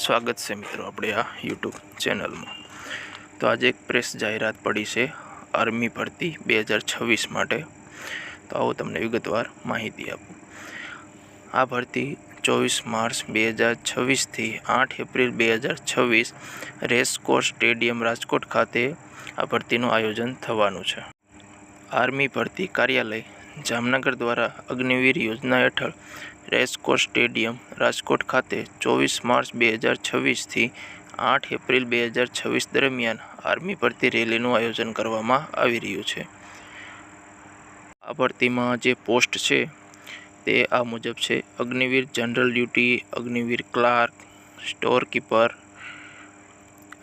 સ્વાગત છે મિત્રો આપણે આ યુટ્યુબ ચેનલમાં। તો આજે એક પ્રેસ જાહેરાત પડી છે આર્મી ભરતી 2026 માટે। તો આવો તમને વિગતવાર માહિતી આપું। આ ભરતી 24 માર્ચ 2026 થી 8 એપ્રિલ 2026 રેસકોર્સ સ્ટેડિયમ રાજકોટ ખાતે આ ભરતીનું આયોજન થવાનું છે। આર્મી ભરતી કાર્યાલય જામનગર દ્વારા અગ્નિવીર યોજના હેઠળ રેસકોર્સ સ્ટેડિયમ રાજકોટ ખાતે 24 માર્ચ 2026 થી 8 એપ્રિલ 2026 દરમિયાન આર્મી ભરતી રેલીનું આયોજન કરવામાં આવી રહ્યું છે। આ ભરતીમાં જે પોસ્ટ છે તે આ મુજબ છે: Agniveer general duty, Agniveer clerk, store keeper,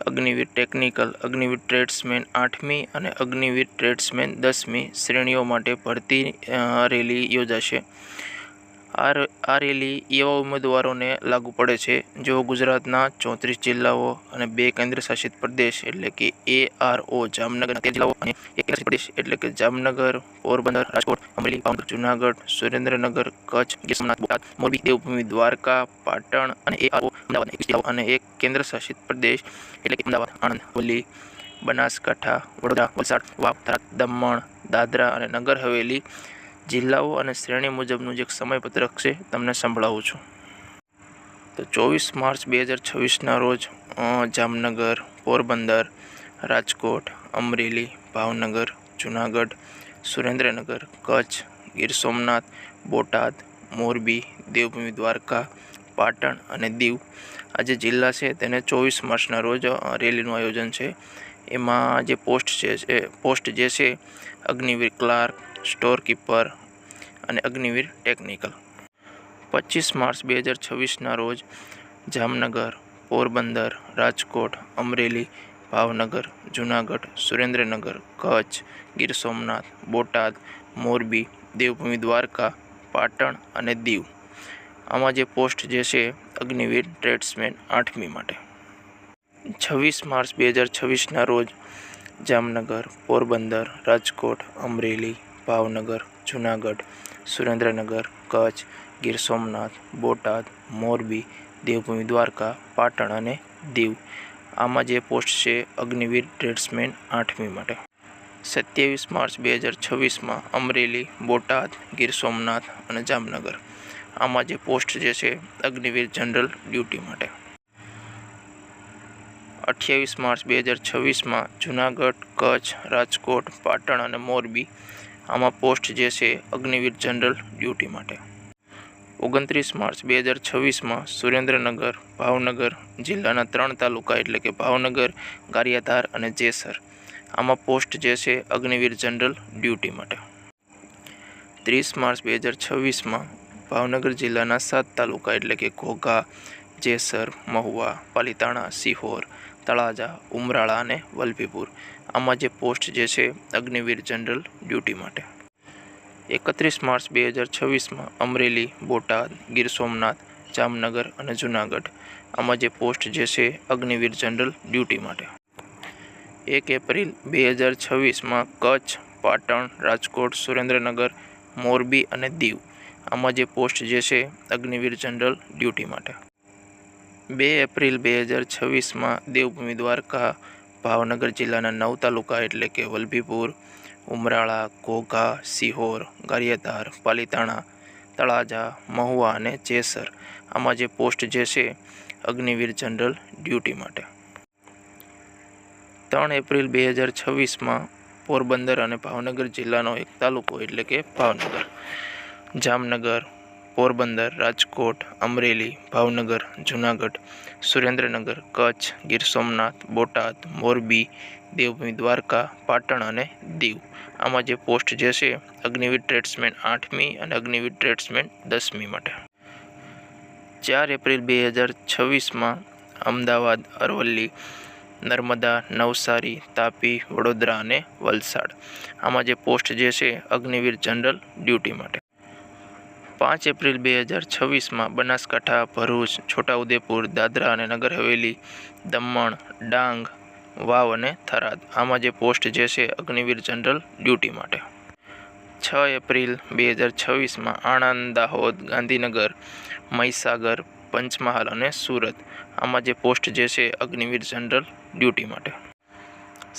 Agniveer technical, Agniveer tradesman 8મી અને અગ્નિવીર ટ્રેડ્સમેન 10મી શ્રેણીઓ માટે ભરતી રેલી યોજાશે। આ રેલી એવા ઉમેદવારોને લાગુ પડે છે જેઓ ગુજરાતના 34 જિલ્લાઓ અને 2 કેન્દ્રશાસિત પ્રદેશ એટલે કે ARO જામનગરના 13 જિલ્લાઓ અને 1 કેન્દ્રશાસિત પ્રદેશ એટલે કે જામનગર, પોરબંદર, રાજકોટ, અમરેલી, ભાવનગર, જૂનાગઢ, સુરેન્દ્રનગર, કચ્છ, ગીર સોમનાથ, બોટાદ, મોરબી, દેવભૂમિ, દ્વારકા, પાટણ અને ARO અમદાવાદ 21 જિલ્લાઓ અને 1 કેન્દ્રશાસિત પ્રદેશ એટલે કે અમદાવાદ, આણંદ, વલી, બનાસકાંઠા, વડોદરા, વલસાડ, વાવ, થરાદ, દમણ, દાદરા અને નગર હવેલી જિલ્લાઓ અને શ્રેણી મુજબનું જે સમયપત્રક છે તમને સંભળાવું છું। તો 24 માર્ચ 2026ના રોજ જામનગર, પોરબંદર, રાજકોટ, અમરેલી, ભાવનગર, જૂનાગઢ, સુરેન્દ્રનગર, કચ્છ, ગીર સોમનાથ, બોટાદ, મોરબી, દેવભૂમિ, દ્વારકા, પાટણ અને દીવ આ જે જિલ્લા છે તેને 24 માર્ચના રોજ રેલીનું આયોજન છે। એમાં જે પોસ્ટ છે અગ્નિવીર ક્લાર્ક, સ્ટોર કીપર અને અગ્નિવીર ટેકનિકલ। 25 માર્ચ 2026ના રોજ જામનગર, પોરબંદર, રાજકોટ, અમરેલી, ભાવનગર, જૂનાગઢ, સુરેન્દ્રનગર, કચ્છ, ગીર સોમનાથ, બોટાદ, મોરબી, દેવભૂમિ, દ્વારકા, પાટણ અને દીવ આમાં જે પોસ્ટ છે અગ્નિવીર ટ્રેડ્સમેન 8મી માટે। 26 માર્ચ 2026ના રોજ જામનગર, પોરબંદર, રાજકોટ, અમરેલી, ભાવનગર, જૂનાગઢ, સુરેન્દ્રનગર, કચ્છ, ગીર સોમનાથ, બોટાદ, મોરબી, દેવભૂમિ, દ્વારકા, પાટણ અને દીવ આમાં જે પોસ્ટ છે અગ્નિવીર ટ્રેડ્સમેન 8મી માટે। 27 માર્ચ 2026માં અમરેલી, બોટાદ, ગીર સોમનાથ અને જામનગર આમાં જે પોસ્ટ છે અગ્નિવીર જનરલ ડ્યુટી માટે। 28 માર્ચ 2026માં જૂનાગઢ, કચ્છ, રાજકોટ, પાટણ અને મોરબી આમાં પોસ્ટ છે અગ્નિવીર જનરલ ડ્યુટી માટે। 29 માર્ચ 2026માં સુરેન્દ્રનગર, ભાવનગર જિલ્લાના 3 તાલુકા એટલે કે ભાવનગર, ગારિયાધાર અને જેસર આમાં પોસ્ટ છે અગ્નિવીર જનરલ ડ્યુટી માટે। 30 માર્ચ 2026માં ભાવનગર જિલ્લાના 7 તાલુકા એટલે કે ઘોઘા, જેસર, મહુવા, પાલીતાણા, સિહોર, તળાજા, ઉમરાળા અને વલભીપુર આમાં જે પોસ્ટ છે અગ્નિવીર જનરલ ડ્યુટી માટે। 31 માર્ચ 2026માં અમરેલી, બોટાદ, ગીર સોમનાથ, જામનગર અને જૂનાગઢ આમાં જે પોસ્ટ છે અગ્નિવીર જનરલ ડ્યુટી માટે। 1 એપ્રિલ 2026માં કચ્છ, પાટણ, રાજકોટ, સુરેન્દ્રનગર, મોરબી અને દીવ આમાં જે પોસ્ટ છે અગ્નિવીર જનરલ ડ્યુટી માટે। 2 એપ્રિલ 2026માં દેવભૂમિ, દ્વારકા, ભાવનગર જિલ્લાના 9 તાલુકા એટલે કે વલભીપુર, ઉમરાળા, ઘોઘા, સિહોર, ગારિયાધાર, પાલીતાણા, તળાજા, મહુવા અને જેસર આમાં જે પોસ્ટ છે અગ્નિવીર જનરલ ડ્યુટી માટે। 3 એપ્રિલ 2026માં પોરબંદર અને ભાવનગર જિલ્લાનો 1 તાલુકો એટલે કે ભાવનગર, જામનગર, પોરબંદર, રાજકોટ, અમરેલી, ભાવનગર, જૂનાગઢ, સુરેન્દ્રનગર, કચ્છ, ગીર સોમનાથ, બોટાદ, મોરબી, દેવભૂમિ, દ્વારકા, પાટણ અને દીવ આમાં જે પોસ્ટ છે અગ્નિવીર ટ્રેડ્સમેન 8મી અને અગ્નિવીર ટ્રેડ્સમેન 10મી માટે। 4 એપ્રિલ 2026માં અમદાવાદ, અરવલ્લી, નર્મદા, નવસારી, તાપી, વડોદરા અને વલસાડ આમાં જે પોસ્ટ છે અગ્નિવીર જનરલ ડ્યુટી માટે। 5 એપ્રિલ 2026માં બનાસકાંઠા, ભરૂચ, છોટાઉદેપુર, દાદરા અને નગર હવેલી, દમણ, ડાંગ, વાવ અને થરાદ આમાં જે પોસ્ટ છે અગ્નિવીર જનરલ ડ્યુટી માટે। 6 એપ્રિલ 2026માં આણંદ, દાહોદ, ગાંધીનગર, મહીસાગર, પંચમહાલ અને સુરત આમાં જે પોસ્ટ જે છે અગ્નિવીર જનરલ ડ્યુટી માટે.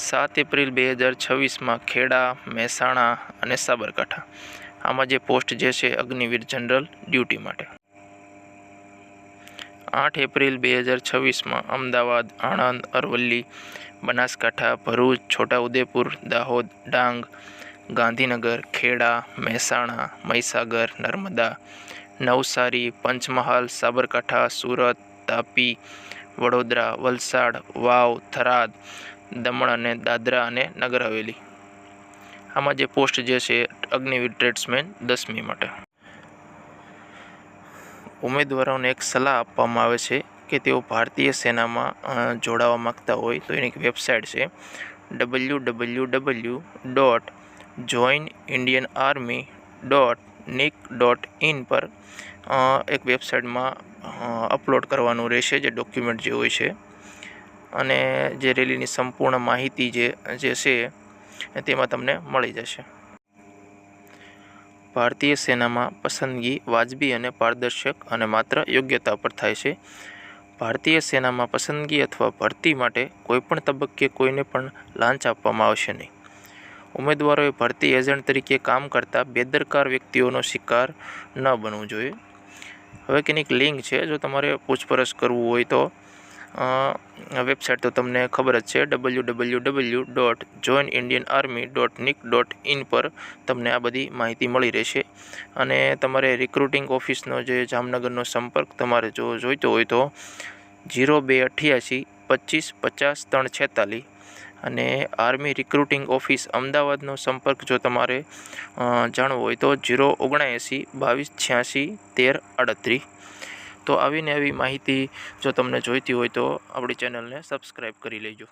7 એપ્રિલ 2026માં ખેડા, મહેસાણા અને સાબરકાંઠા આમાં જે પોસ્ટ જે છે અગ્નિવીર જનરલ ડ્યુટી માટે. 8 એપ્રિલ 2026માં અમદાવાદ, આણંદ, અરવલ્લી, બનાસકાંઠા, ભરૂચ, છોટાઉદેપુર, દાહોદ, ડાંગ, ગાંધીનગર, ખેડા, મહેસાણા, મહીસાગર, નર્મદા, નવસારી, પંચમહાલ, સાબરકાંઠા, સુરત, તાપી, વડોદરા, વલસાડ, વાવ, થરાદ, દમણ અને દાદરા અને નગર હવેલી આમાં જે પોસ્ટ જે છે અગ્નિવીર ટ્રેડ્સમેન 10મી માટે. ઉમેદવારોને એક સલાહ આપવામાં આવે છે કે તેઓ ભારતીય સેનામાં જોડાવા માગતા હોય તો એની વેબસાઇટ છે www.joinindianarmy.nic.in પર એક વેબસાઇટમાં અપલોડ કરવાનું રહેશે જે ડોક્યુમેન્ટ જે હોય છે, અને જે રેલીની સંપૂર્ણ માહિતી જે છે તેમાં તમને મળી જશે. ભારતીય સેનામાં પસંદગી વાજબી અને પારદર્શક અને માત્ર યોગ્યતા પર થાય છે. ભારતીય સેનામાં પસંદગી અથવા ભરતી માટે કોઈપણ તબક્કે કોઈને પણ લાંચ આપવામાં આવશે નહીં. ઉમેદવારોએ ભરતી એજન્ટ તરીકે કામ કરતા બેદરકાર વ્યક્તિઓનો શિકાર ન બનવું જોઈએ. હવે કેની લિંક છે, જો તમારે પૂછપરછ કરવું હોય તો વેબસાઇટ તો તમને ખબર જ છે www.joinindianarmy.nic.in પર તમને આ બધી માહિતી મળી રહેશે. અને તમારે રિક્રુટિંગ ઓફિસનો જે જામનગરનો સંપર્ક તમારે જો જોઈતો હોય તો 0288 25 50 346 અને આર્મી રિક્રુટિંગ ઓફિસ અમદાવાદનો સંપર્ક જો તમારે જાણવો હોય તો 079 22 86 13 38. તો આવીને આવી માહિતી જો તમને જોઈતી હોય તો આપણી ચેનલને સબસ્ક્રાઈબ કરી લેજો.